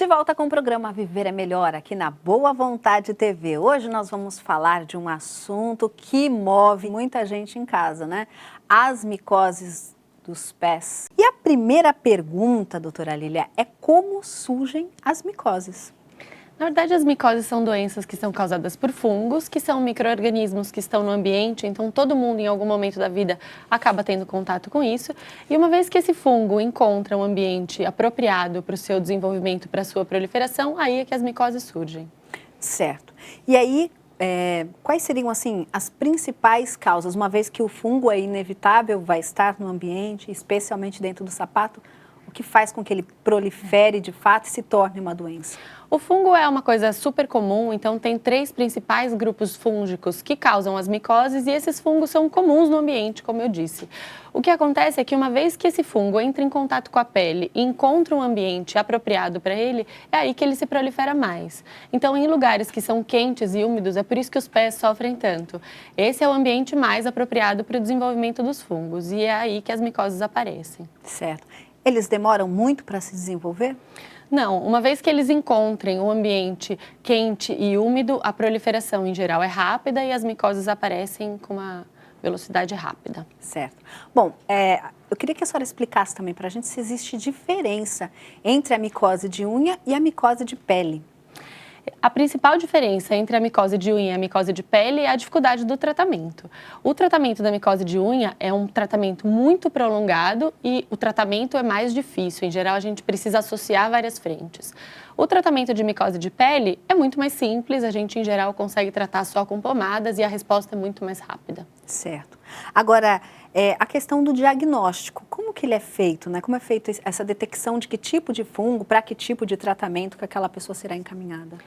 volta com o programa Viver é Melhor, aqui na Boa Vontade TV. Hoje nós vamos falar de um assunto que move muita gente em casa, né? As micoses dos pés. E a primeira pergunta, doutora Lília, é como surgem as micoses? Na verdade, as micoses são doenças que são causadas por fungos, que são micro-organismos que estão no ambiente, então todo mundo em algum momento da vida acaba tendo contato com isso. E uma vez que esse fungo encontra um ambiente apropriado para o seu desenvolvimento, para a sua proliferação, aí é que as micoses surgem. Certo. E aí, quais seriam, assim, as principais causas? Uma vez que o fungo é inevitável, vai estar no ambiente, especialmente dentro do sapato, o que faz com que ele prolifere de fato e se torne uma doença? O fungo é uma coisa super comum, então tem 3 principais grupos fúngicos que causam as micoses e esses fungos são comuns no ambiente, como eu disse. O que acontece é que uma vez que esse fungo entra em contato com a pele e encontra um ambiente apropriado para ele, é aí que ele se prolifera mais. Então, em lugares que são quentes e úmidos, é por isso que os pés sofrem tanto. Esse é o ambiente mais apropriado para o desenvolvimento dos fungos e é aí que as micoses aparecem. Certo. Eles demoram muito para se desenvolver? Não, uma vez que eles encontrem um ambiente quente e úmido, a proliferação em geral é rápida e as micoses aparecem com uma velocidade rápida. Certo. Bom, eu queria que a senhora explicasse também para a gente se existe diferença entre a micose de unha e a micose de pele. A principal diferença entre a micose de unha e a micose de pele é a dificuldade do tratamento. O tratamento da micose de unha é um tratamento muito prolongado e o tratamento é mais difícil. Em geral, a gente precisa associar várias frentes. O tratamento de micose de pele é muito mais simples, a gente, em geral, consegue tratar só com pomadas e a resposta é muito mais rápida. Certo. Agora, a questão do diagnóstico, como que ele é feito, né? Como é feita essa detecção de que tipo de fungo, para que tipo de tratamento que aquela pessoa será encaminhada?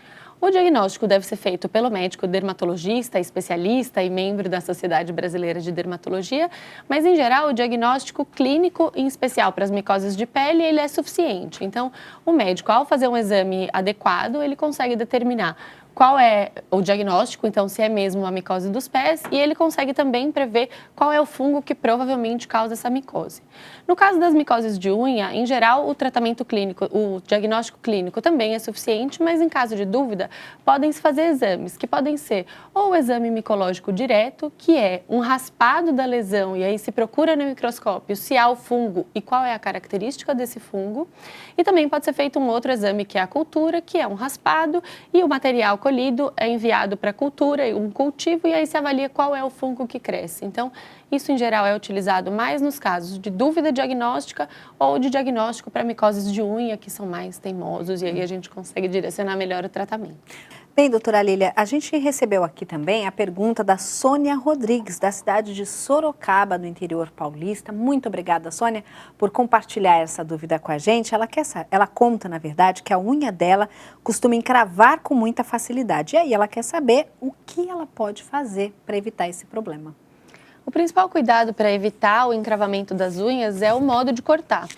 O diagnóstico deve ser feito pelo médico dermatologista, especialista e membro da Sociedade Brasileira de Dermatologia, mas, em geral, o diagnóstico clínico, em especial para as micoses de pele, ele é suficiente. Então, o médico, ao fazer um exame adequado, ele consegue determinar qual é o diagnóstico, então se é mesmo a micose dos pés, e ele consegue também prever qual é o fungo que provavelmente causa essa micose. No caso das micoses de unha, em geral, o tratamento clínico, o diagnóstico clínico também é suficiente, mas em caso de dúvida, podem-se fazer exames, que podem ser ou o exame micológico direto, que é um raspado da lesão, e aí se procura no microscópio se há o fungo e qual é a característica desse fungo, e também pode ser feito um outro exame, que é a cultura, que é um raspado, e o material colhido é enviado para a cultura, um cultivo, e aí se avalia qual é o fungo que cresce. Então, isso em geral é utilizado mais nos casos de dúvida diagnóstica ou de diagnóstico para micoses de unha, que são mais teimosos, e aí a gente consegue direcionar melhor o tratamento. Bem, doutora Lília, a gente recebeu aqui também a pergunta da Sônia Rodrigues, da cidade de Sorocaba, no interior paulista. Muito obrigada, Sônia, por compartilhar essa dúvida com a gente. Ela conta, na verdade, que a unha dela costuma encravar com muita facilidade. E aí ela quer saber o que ela pode fazer para evitar esse problema. O principal cuidado para evitar o encravamento das unhas é o modo de cortar.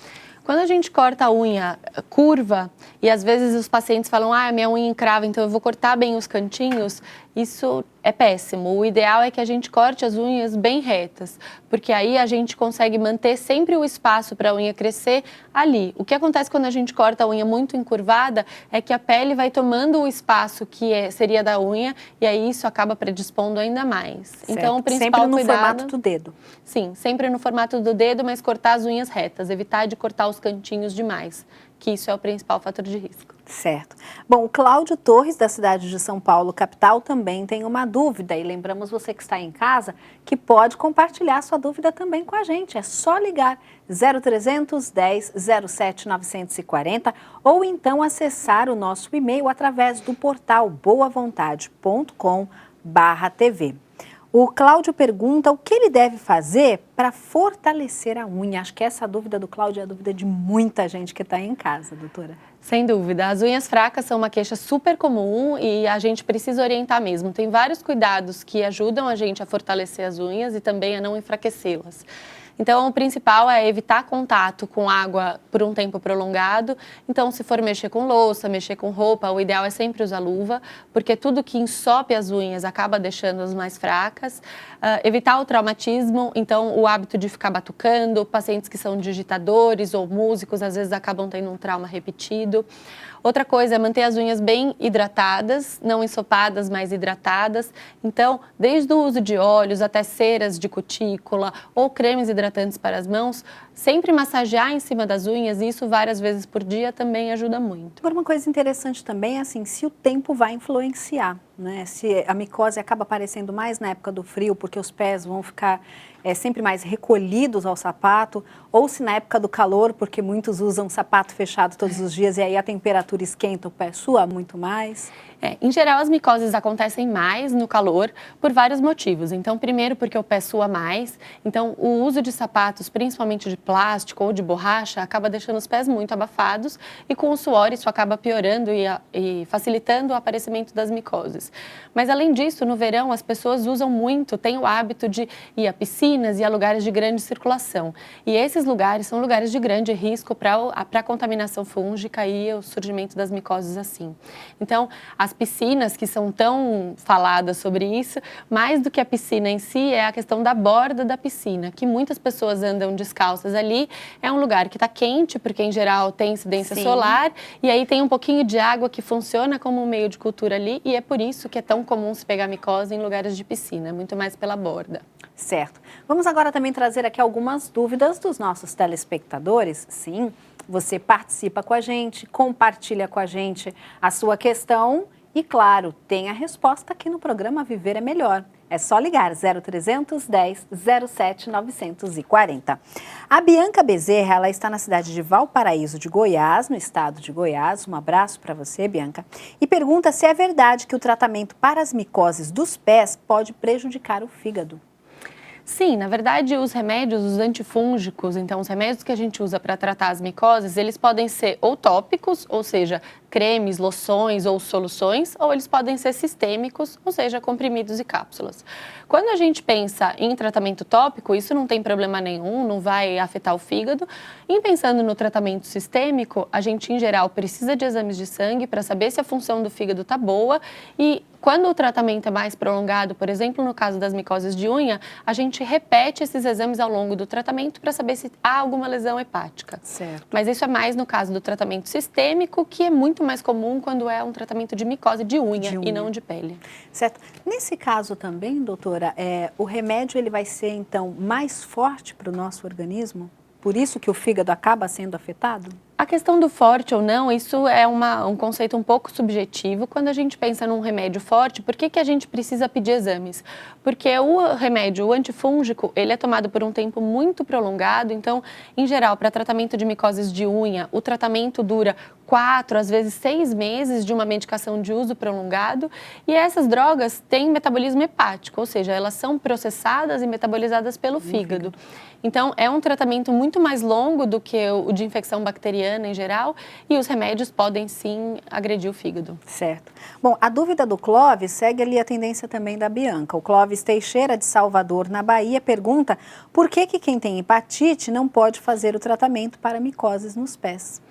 Quando a gente corta a unha curva, e às vezes os pacientes falam, minha unha encrava, então eu vou cortar bem os cantinhos, isso é péssimo. O ideal é que a gente corte as unhas bem retas, porque aí a gente consegue manter sempre o espaço para a unha crescer ali. O que acontece quando a gente corta a unha muito encurvada é que a pele vai tomando o espaço que seria da unha, e aí isso acaba predispondo ainda mais. Certo. Então, o principal sempre no cuidado, formato do dedo. Sim, sempre no formato do dedo, mas cortar as unhas retas, evitar de cortar os cantinhos demais, que isso é o principal fator de risco. Certo. Bom, o Cláudio Torres, da cidade de São Paulo, capital, também tem uma dúvida. E lembramos você que está em casa que pode compartilhar sua dúvida também com a gente. É só ligar 0300 10 07 940 ou então acessar o nosso e-mail através do portal boavontade.com/tv. O Cláudio pergunta o que ele deve fazer para fortalecer a unha. Acho que essa dúvida do Cláudio é a dúvida de muita gente que está em casa, doutora. Sem dúvida. As unhas fracas são uma queixa super comum e a gente precisa orientar mesmo. Tem vários cuidados que ajudam a gente a fortalecer as unhas e também a não enfraquecê-las. Então, o principal é evitar contato com água por um tempo prolongado. Então, se for mexer com louça, mexer com roupa, o ideal é sempre usar luva, porque tudo que ensope as unhas acaba deixando-as mais fracas. Evitar o traumatismo, então, o hábito de ficar batucando, pacientes que são digitadores ou músicos, às vezes acabam tendo um trauma repetido. Outra coisa é manter as unhas bem hidratadas, não ensopadas, mas hidratadas. Então, desde o uso de óleos até ceras de cutícula ou cremes hidratantes para as mãos, sempre massagear em cima das unhas, e isso várias vezes por dia também ajuda muito. Agora, uma coisa interessante também é assim, se o tempo vai influenciar, né? Se a micose acaba aparecendo mais na época do frio, porque os pés vão ficar sempre mais recolhidos ao sapato, ou se na época do calor, porque muitos usam sapato fechado todos os dias e aí a temperatura esquenta, o pé sua muito mais. Em geral, as micoses acontecem mais no calor por vários motivos. Então, primeiro, porque o pé sua mais. Então, o uso de sapatos, principalmente de plástico ou de borracha, acaba deixando os pés muito abafados e com o suor isso acaba piorando e facilitando o aparecimento das micoses. Mas, além disso, no verão, as pessoas usam muito, têm o hábito de ir a piscinas e a lugares de grande circulação. E esses lugares são lugares de grande risco para a contaminação fúngica e o surgimento das micoses assim. Então, as piscinas que são tão faladas sobre isso, mais do que a piscina em si, é a questão da borda da piscina, que muitas pessoas andam descalças ali. É um lugar que está quente, porque em geral tem incidência solar, e aí tem um pouquinho de água que funciona como um meio de cultura ali, e é por isso que é tão comum se pegar micose em lugares de piscina, muito mais pela borda. Certo. Vamos agora também trazer aqui algumas dúvidas dos nossos telespectadores. Sim, você participa com a gente, compartilha com a gente a sua questão e, claro, tem a resposta aqui no programa Viver é Melhor. É só ligar 0310 07 940. A Bianca Bezerra, ela está na cidade de Valparaíso de Goiás, no estado de Goiás. Um abraço para você, Bianca. E pergunta se é verdade que o tratamento para as micoses dos pés pode prejudicar o fígado. Sim, na verdade, os remédios, os antifúngicos, então os remédios que a gente usa para tratar as micoses, eles podem ser ou tópicos, ou seja, cremes, loções ou soluções, ou eles podem ser sistêmicos, ou seja, comprimidos e cápsulas. Quando a gente pensa em tratamento tópico, isso não tem problema nenhum, não vai afetar o fígado. E pensando no tratamento sistêmico, a gente, em geral, precisa de exames de sangue para saber se a função do fígado está boa. E quando o tratamento é mais prolongado, por exemplo, no caso das micoses de unha, a gente repete esses exames ao longo do tratamento para saber se há alguma lesão hepática. Certo. Mas isso é mais no caso do tratamento sistêmico, que é muito mais comum quando é um tratamento de micose de unha e não de pele. Certo. Nesse caso também, doutora, o remédio ele vai ser, então, mais forte para o nosso organismo? Por isso que o fígado acaba sendo afetado? A questão do forte ou não, isso é um conceito um pouco subjetivo. Quando a gente pensa num remédio forte, por que a gente precisa pedir exames? Porque o remédio, o antifúngico, ele é tomado por um tempo muito prolongado. Então, em geral, para tratamento de micoses de unha, o tratamento dura 4, às vezes 6 meses de uma medicação de uso prolongado. E essas drogas têm metabolismo hepático, ou seja, elas são processadas e metabolizadas pelo fígado. Então, é um tratamento muito mais longo do que o de infecção bacteriana em geral, e os remédios podem sim agredir o fígado. Certo. Bom, a dúvida do Clóvis segue ali a tendência também da Bianca. O Clóvis Teixeira, de Salvador, na Bahia, pergunta por que quem tem hepatite não pode fazer o tratamento para micoses nos pés.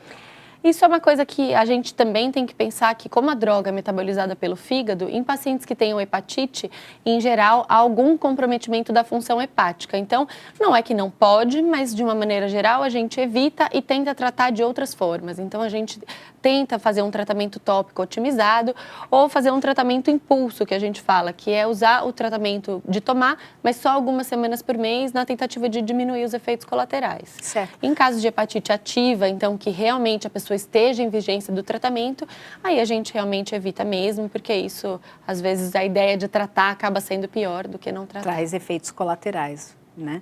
Isso é uma coisa que a gente também tem que pensar que, como a droga é metabolizada pelo fígado, em pacientes que tenham hepatite, em geral, há algum comprometimento da função hepática. Então, não é que não pode, mas de uma maneira geral, a gente evita e tenta tratar de outras formas. Então, a gente tenta fazer um tratamento tópico otimizado ou fazer um tratamento impulso, que a gente fala, que é usar o tratamento de tomar, mas só algumas semanas por mês, na tentativa de diminuir os efeitos colaterais. Certo. Em casos de hepatite ativa, então, que realmente a pessoa esteja em vigência do tratamento, aí a gente realmente evita mesmo, porque isso, às vezes, a ideia de tratar acaba sendo pior do que não tratar. Traz efeitos colaterais, né?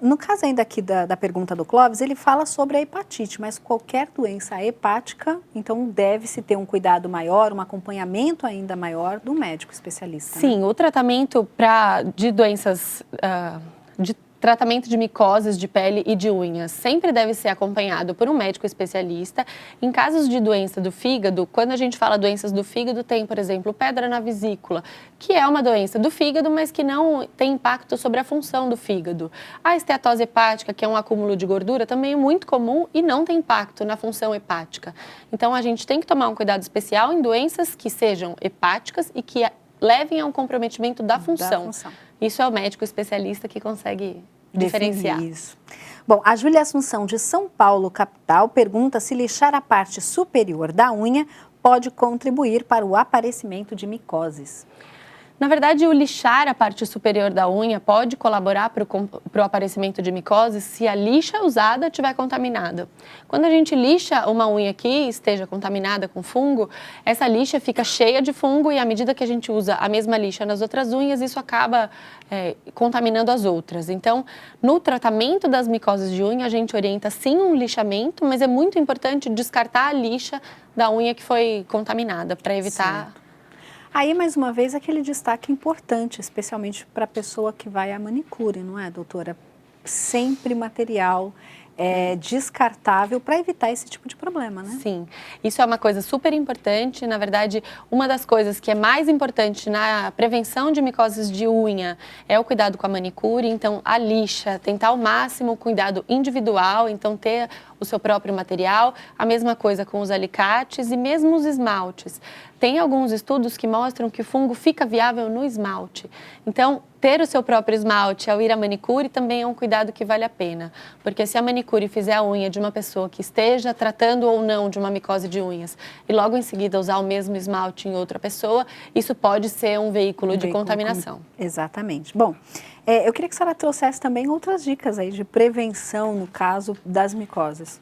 No caso ainda aqui da pergunta do Clóvis, ele fala sobre a hepatite, mas qualquer doença hepática, então deve-se ter um cuidado maior, um acompanhamento ainda maior do médico especialista. Sim, né? o tratamento de doenças tratamento de micoses de pele e de unhas sempre deve ser acompanhado por um médico especialista. Em casos de doença do fígado, quando a gente fala doenças do fígado, tem, por exemplo, pedra na vesícula, que é uma doença do fígado, mas que não tem impacto sobre a função do fígado. A esteatose hepática, que é um acúmulo de gordura, também é muito comum e não tem impacto na função hepática. Então, a gente tem que tomar um cuidado especial em doenças que sejam hepáticas e que levem a um comprometimento da função. Isso é o médico especialista que consegue diferenciar. Isso. Bom, a Júlia Assunção, de São Paulo, capital, pergunta se lixar a parte superior da unha pode contribuir para o aparecimento de micoses. Na verdade, o lixar a parte superior da unha pode colaborar para o aparecimento de micose se a lixa usada estiver contaminada. Quando a gente lixa uma unha que esteja contaminada com fungo, essa lixa fica cheia de fungo e à medida que a gente usa a mesma lixa nas outras unhas, isso acaba contaminando as outras. Então, no tratamento das micoses de unha, a gente orienta sim um lixamento, mas é muito importante descartar a lixa da unha que foi contaminada para evitar... Certo. Aí, mais uma vez, aquele destaque importante, especialmente para a pessoa que vai à manicure, não é, doutora? Sempre material descartável para evitar esse tipo de problema, né? Sim, isso é uma coisa super importante. Na verdade, uma das coisas que é mais importante na prevenção de micoses de unha é o cuidado com a manicure. Então, a lixa, tentar ao máximo o cuidado individual, então ter o seu próprio material. A mesma coisa com os alicates e mesmo os esmaltes. Tem alguns estudos que mostram que o fungo fica viável no esmalte. Então, ter o seu próprio esmalte ao ir à manicure também é um cuidado que vale a pena. Porque se a manicure fizer a unha de uma pessoa que esteja tratando ou não de uma micose de unhas e logo em seguida usar o mesmo esmalte em outra pessoa, isso pode ser um veículo de contaminação. Exatamente. Bom, eu queria que a senhora trouxesse também outras dicas aí de prevenção no caso das micoses.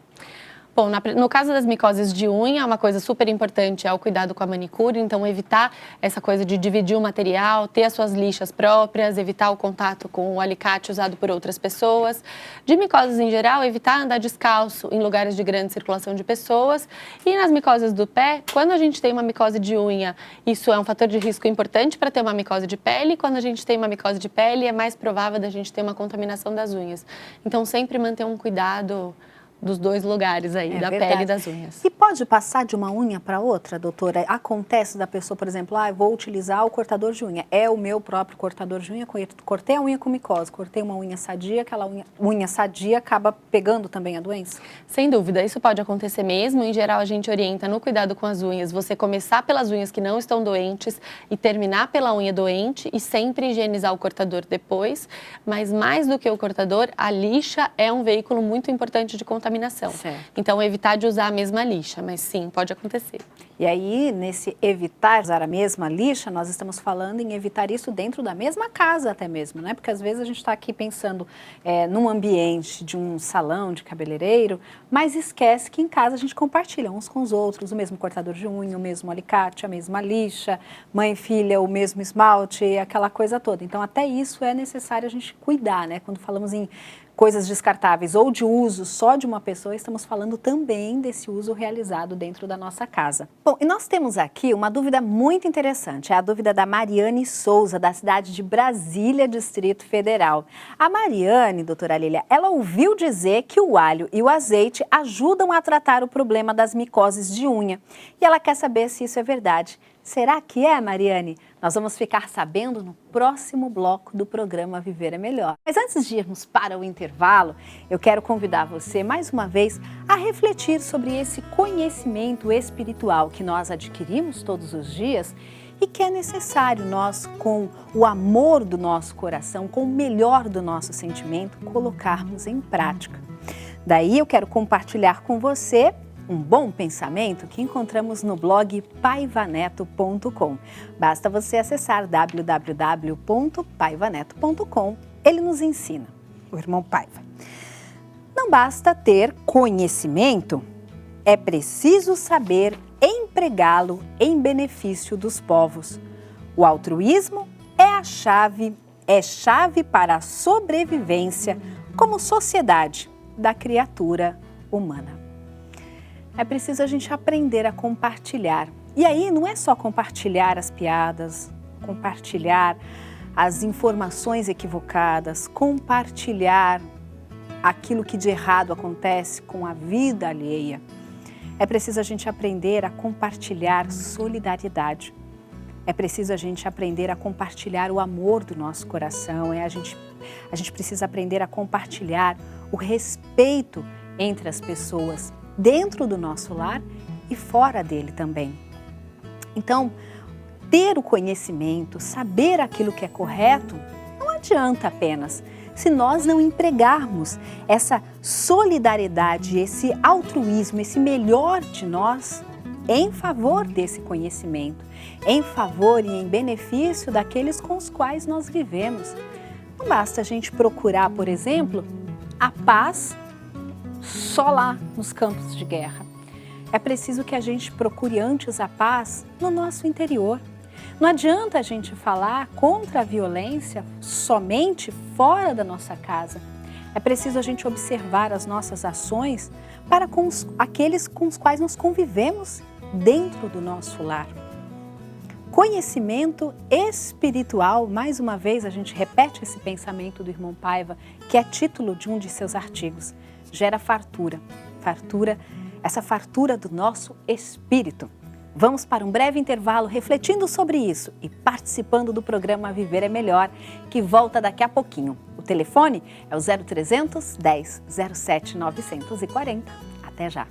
Bom, no caso das micoses de unha, uma coisa super importante é o cuidado com a manicure, então evitar essa coisa de dividir o material, ter as suas lixas próprias, evitar o contato com o alicate usado por outras pessoas. De micoses em geral, evitar andar descalço em lugares de grande circulação de pessoas. E nas micoses do pé, quando a gente tem uma micose de unha, isso é um fator de risco importante para ter uma micose de pele. Quando a gente tem uma micose de pele, é mais provável da gente ter uma contaminação das unhas. Então, sempre manter um cuidado dos dois lugares aí, da pele e das unhas. E pode passar de uma unha para outra, doutora? Acontece da pessoa, por exemplo, vou utilizar o cortador de unha. É o meu próprio cortador de unha, cortei a unha com micose, cortei uma unha sadia, aquela unha sadia acaba pegando também a doença? Sem dúvida, isso pode acontecer mesmo. Em geral, a gente orienta no cuidado com as unhas, você começar pelas unhas que não estão doentes e terminar pela unha doente e sempre higienizar o cortador depois. Mas mais do que o cortador, a lixa é um veículo muito importante de contaminação. Certo. Então, evitar de usar a mesma lixa, mas sim, pode acontecer. E aí, nesse evitar usar a mesma lixa, nós estamos falando em evitar isso dentro da mesma casa até mesmo, né? Porque às vezes a gente está aqui pensando num ambiente de um salão de cabeleireiro, mas esquece que em casa a gente compartilha uns com os outros, o mesmo cortador de unha, o mesmo alicate, a mesma lixa, mãe e filha, o mesmo esmalte, aquela coisa toda. Então, até isso é necessário a gente cuidar, né? Quando falamos em coisas descartáveis ou de uso só de uma pessoa, estamos falando também desse uso realizado dentro da nossa casa. Bom, e nós temos aqui uma dúvida muito interessante, é a dúvida da Mariane Souza, da cidade de Brasília, Distrito Federal. A Mariane, doutora Lília, ela ouviu dizer que o alho e o azeite ajudam a tratar o problema das micoses de unha. E ela quer saber se isso é verdade. Será que é, Mariane? Nós vamos ficar sabendo no próximo bloco do programa Viver é Melhor. Mas antes de irmos para o intervalo, eu quero convidar você mais uma vez a refletir sobre esse conhecimento espiritual que nós adquirimos todos os dias e que é necessário nós, com o amor do nosso coração, com o melhor do nosso sentimento, colocarmos em prática. Daí eu quero compartilhar com você um bom pensamento que encontramos no blog paivaneto.com. Basta você acessar www.paivaneto.com. Ele nos ensina, o irmão Paiva. Não basta ter conhecimento, é preciso saber empregá-lo em benefício dos povos. O altruísmo é chave para a sobrevivência como sociedade da criatura humana. É preciso a gente aprender a compartilhar. E aí não é só compartilhar as piadas, compartilhar as informações equivocadas, compartilhar aquilo que de errado acontece com a vida alheia. É preciso a gente aprender a compartilhar solidariedade. É preciso a gente aprender a compartilhar o amor do nosso coração. A gente precisa aprender a compartilhar o respeito entre as pessoas, dentro do nosso lar e fora dele também. Então, ter o conhecimento, saber aquilo que é correto, não adianta apenas se nós não empregarmos essa solidariedade, esse altruísmo, esse melhor de nós em favor desse conhecimento, em favor e em benefício daqueles com os quais nós vivemos. Não basta a gente procurar, por exemplo, a paz só lá nos campos de guerra. É preciso que a gente procure antes a paz no nosso interior. Não adianta a gente falar contra a violência somente fora da nossa casa. É preciso a gente observar as nossas ações para com aqueles com os quais nós convivemos dentro do nosso lar. Conhecimento espiritual, mais uma vez a gente repete esse pensamento do irmão Paiva, que é título de um de seus artigos, gera fartura. Essa fartura do nosso espírito. Vamos para um breve intervalo refletindo sobre isso e participando do programa Viver é Melhor, que volta daqui a pouquinho. O telefone é o 0300 10 07 940. Até já!